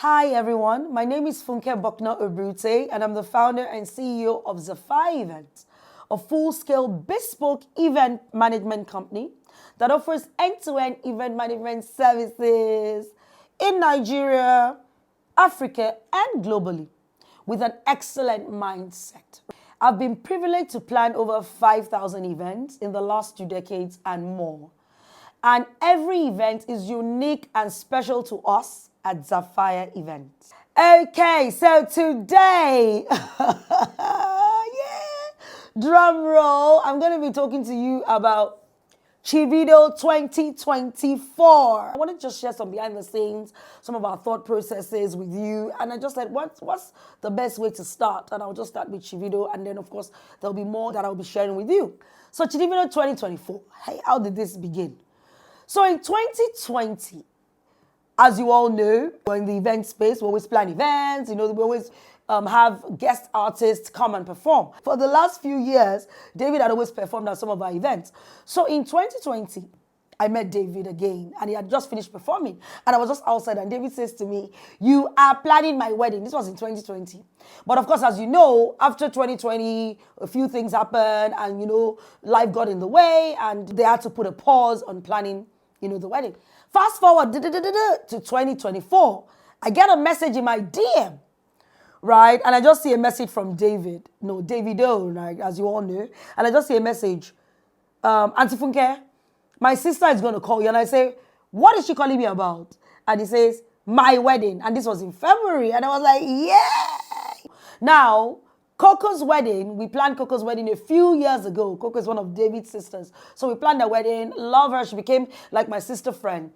Hi everyone, my name is Bucknor-obruthe and I'm the founder and CEO of Zafire Events, a full-scale bespoke event management company that offers end-to-end event management services in Nigeria, Africa, and globally with an excellent mindset. I've been privileged to plan over 5,000 events in the last 2 decades and more. And every event is unique and special to us at Zafire Events. Okay, so today, yeah, drum roll, I'm going to be talking to you about Chivido 2024. I want to just share some behind the scenes, some of our thought processes with you. And I just said, what's the best way to start? And I'll just start with Chivido. And then, of course, there'll be more that I'll be sharing with you. So Chivido 2024, hey, how did this begin? So in 2020, as you all know, we're in the event space. We always plan events. We always have guest artists come and perform. For the last few years, David had always performed at some of our events. So in 2020, I met David again, and he had just finished performing. And I was just outside, and David says to me, "You are planning my wedding." This was in 2020. But of course, as you know, after 2020, a few things happened, and, life got in the way, and they had to put a pause on planning, the wedding. Fast forward to 2024, I get a message in my DM, right? And I just see a message from David. No, Davido, right, as you all know. And I just see a message, Auntie Funke, my sister is going to call you. And I say, what is she calling me about? And he says, my wedding. And this was in February. And I was like, yeah. Now, Coco's wedding, we planned Coco's wedding a few years ago. Coco is one of David's sisters. So we planned a wedding, love her. She became like my sister friend.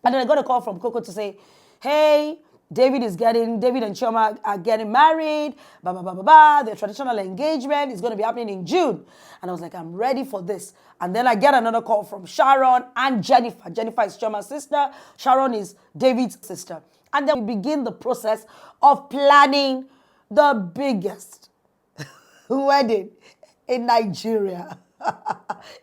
And then I got a call from Coco to say, hey, David and Chioma are getting married, Their traditional engagement is going to be happening in June. And I was like, I'm ready for this. And then I get another call from Sharon and Jennifer. Jennifer is Chioma's sister. Sharon is David's sister. And then we begin the process of planning the biggest wedding in Nigeria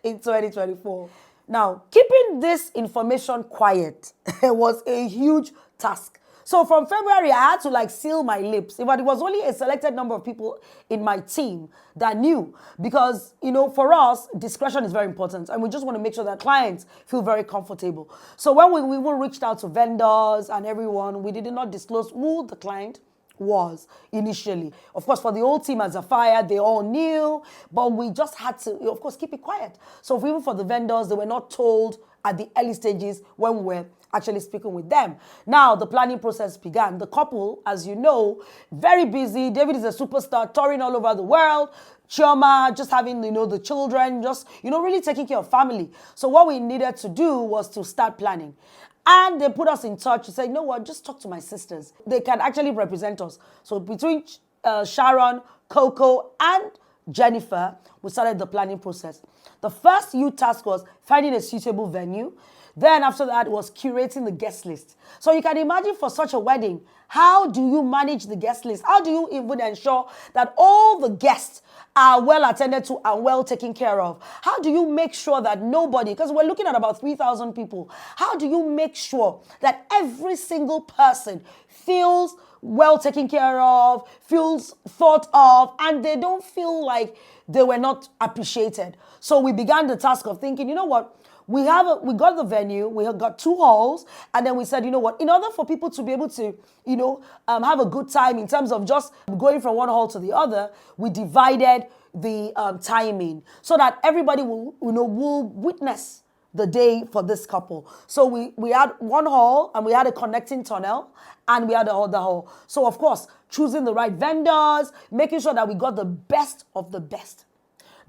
in 2024. Now, keeping this information quiet was a huge task. So from February, I had to seal my lips. But it was only a selected number of people in my team that knew. Because, for us, discretion is very important. And we just want to make sure that clients feel very comfortable. So when we reached out to vendors and everyone, we did not disclose who the client was initially. Of course, for the whole team at Zafire, they all knew, but we just had to, of course, keep it quiet. So even for the vendors, they were not told at the early stages when we were actually speaking with them. Now, the planning process began. The couple, as you know, very busy. David is a superstar, touring all over the world. Chioma, just having, the children, just, really taking care of family. So what we needed to do was to start planning. And they put us in touch to say, you know what, just talk to my sisters. They can actually represent us. So between Sharon, Coco, and Jennifer, we started the planning process. The first huge task was finding a suitable venue. Then after that was curating the guest list. So you can imagine for such a wedding, how do you manage the guest list? How do you even ensure that all the guests are well attended to and well taken care of? How do you make sure that nobody, because we're looking at about 3,000 people, how do you make sure that every single person feels well taken care of, feels thought of, and they don't feel like they were not appreciated? So we began the task of thinking, you know what? We got the venue, we have got 2 halls, and then we said, you know what, in order for people to be able to, have a good time in terms of just going from one hall to the other, we divided the timing so that everybody will witness the day for this couple. So we had 1 hall, and we had a connecting tunnel, and we had the other hall. So of course, choosing the right vendors, making sure that we got the best of the best.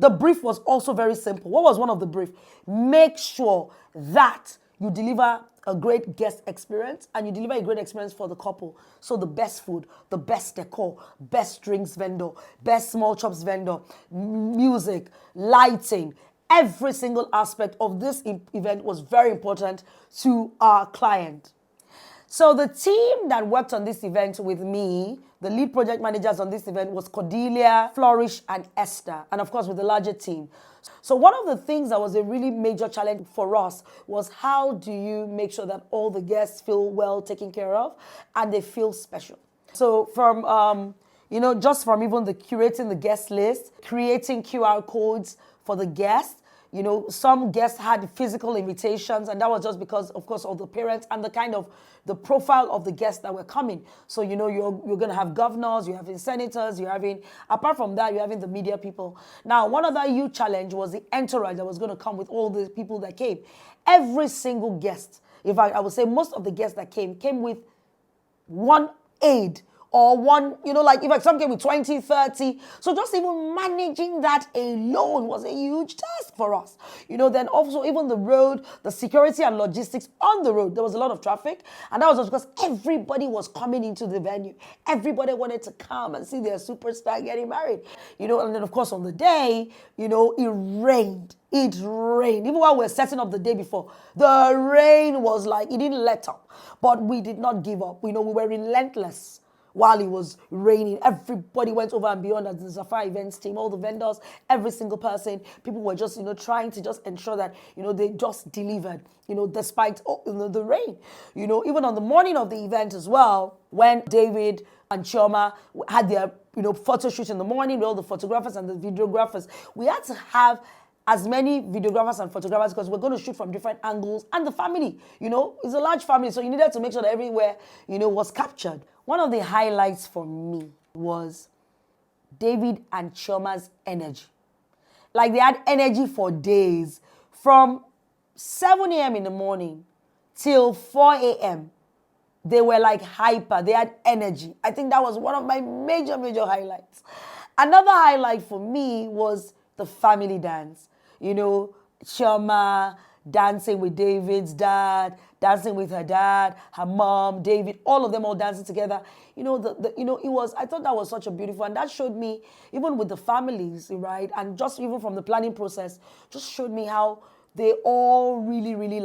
The brief was also very simple. What was one of the brief? Make sure that you deliver a great guest experience and you deliver a great experience for the couple. So the best food, the best decor, best drinks vendor, best small chops vendor, music, lighting, every single aspect of this event was very important to our client. So the team that worked on this event with me, the lead project managers on this event was Cordelia, Flourish, and Esther, and of course with the larger team. So one of the things that was a really major challenge for us was how do you make sure that all the guests feel well taken care of and they feel special. So from, just from even the curating the guest list, creating QR codes for the guests. Some guests had physical invitations, and that was just because, of course, of the parents and the kind of the profile of the guests that were coming. So, you're going to have governors, you're having senators, apart from that, you're having the media people. Now, one other huge challenge was the entourage that was going to come with all the people that came. Every single guest, in fact, I would say most of the guests that came with one aide or one, if some came with 20, 30. So just even managing that alone was a huge task for us. Then also even the road, the security and logistics on the road, there was a lot of traffic. And that was just because everybody was coming into the venue. Everybody wanted to come and see their superstar getting married. And then of course on the day, it rained. It rained. Even while we were setting up the day before, the rain was like, it didn't let up. But we did not give up. We were relentless. While it was raining, everybody went over and beyond as the Zafar events team, all the vendors, every single person. People were just, trying to just ensure that, they just delivered, despite the rain. Even on the morning of the event as well, when David and Chioma had their, photo shoot in the morning with all the photographers and the videographers, we had to have as many videographers and photographers because we're going to shoot from different angles. And the family, it's a large family, so you needed to make sure that everywhere, was captured. One of the highlights for me was David and Chioma's energy. Like they had energy for days. From 7 a.m. in the morning till 4 a.m., they were like hyper. They had energy. I think that was one of my major, major highlights. Another highlight for me was the family dance. Chioma dancing with David's dad, dancing with her dad, her mom, David, all of them all dancing together. I thought that was such a beautiful, and that showed me, even with the families, right? And just even from the planning process, just showed me how they all really, really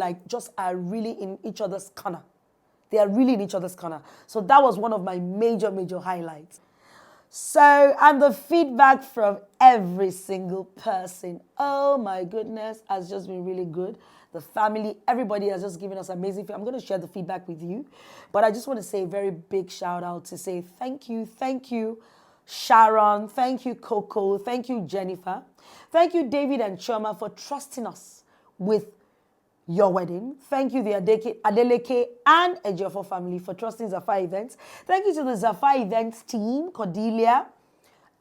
are really in each other's corner. They are really in each other's corner. So that was one of my major, major highlights. So, and the feedback from every single person, oh my goodness, has just been really good. The family, everybody has just given us amazing feedback. I'm going to share the feedback with you. But I just want to say a very big shout out to say thank you, Sharon. Thank you, Coco. Thank you, Jennifer. Thank you, David and Chioma, for trusting us with your wedding. Thank you, the Adeleke and Ejiofor family, for trusting Zafar Events. Thank you to the Zafar Events team, Cordelia,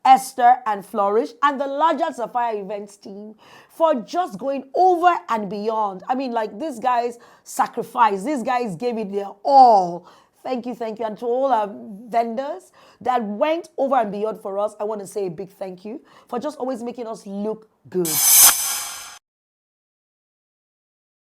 Esther, and Flourish, and the larger Zafar Events team for just going over and beyond. I mean, these guys sacrificed. These guys gave it their all. Thank you. And to all our vendors that went over and beyond for us, I want to say a big thank you for just always making us look good.